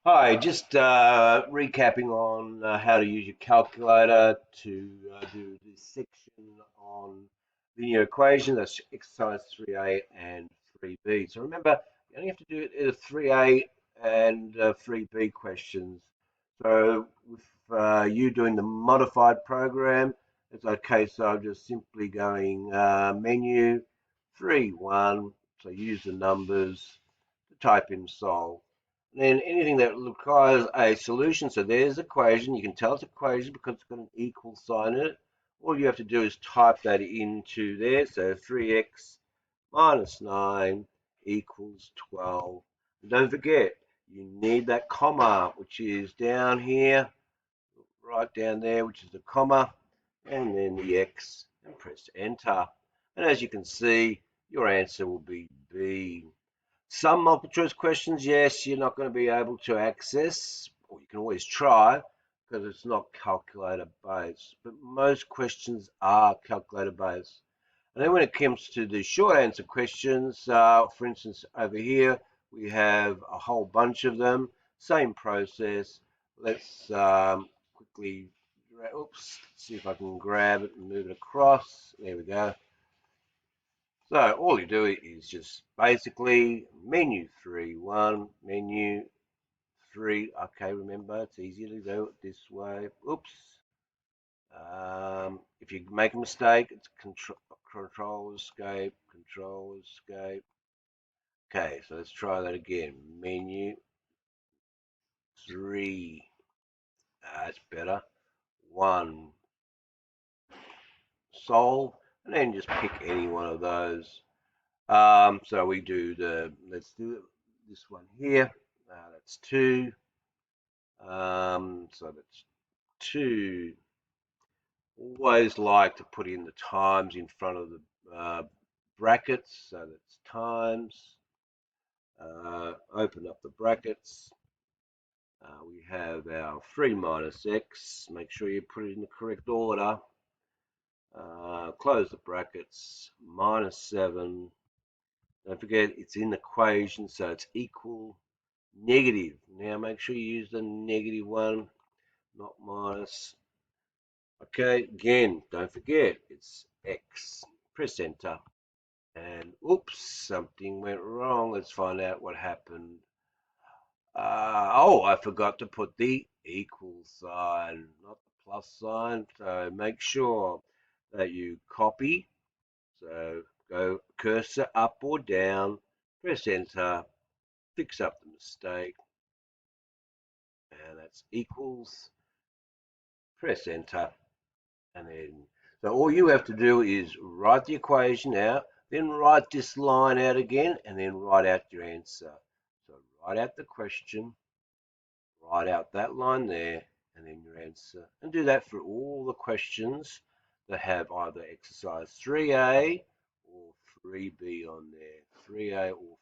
Hi, just recapping on how to use your calculator to do this section on linear equations. That's exercise 3A and 3B. So remember, you only have to do it 3A and 3B questions. So with you doing the modified program, it's okay. So I'm just simply going menu 3, 1. So use the numbers to type in solve. And then anything that requires a solution, so there's the equation. You can tell it's equation because it's got an equal sign in it. All you have to do is type that into there. So 3x minus 9 equals 12. And don't forget, you need that comma, which is down here, right down there, which is the comma, and then the x, and press enter. And as you can see, your answer will be B. Some multiple choice questions, yes, you're not going to be able to access, or you can always try because it's not calculator based. But most questions are calculator based. And then when it comes to the short answer questions, for instance, over here, we have a whole bunch of them. Same process. Let's quickly, oops, see if I can grab it and move it across. There we go. So all you do is just basically menu 3, 1, menu 3. Okay, remember, it's easier to do it this way. Oops. If you make a mistake, it's control escape, control escape. Okay, so let's try that again. Menu 3. That's better. 1, solve, and then just pick any one of those. So we do let's do it, this one here. That's 2. So that's 2. Always like to put in the times in front of the brackets. So that's times. Open up the brackets. We have our 3 minus x. Make sure you put it in the correct order. Close the brackets. Minus 7. Don't forget it's in the equation, so it's equal negative. Now make sure you use the negative one, not minus. Okay, again, don't forget it's x. Press enter. And oops, something went wrong. Let's find out what happened. Oh, I forgot to put the equal sign, not the plus sign. So make sure that you copy. So go cursor up or down, press enter, fix up the mistake, and that's equals, press enter, and then, so all you have to do is write the equation out, then write this line out again, and then write out your answer. So write out the question, write out that line there, and then your answer. And do that for all the questions that have either exercise 3A or 3B on there. 3A or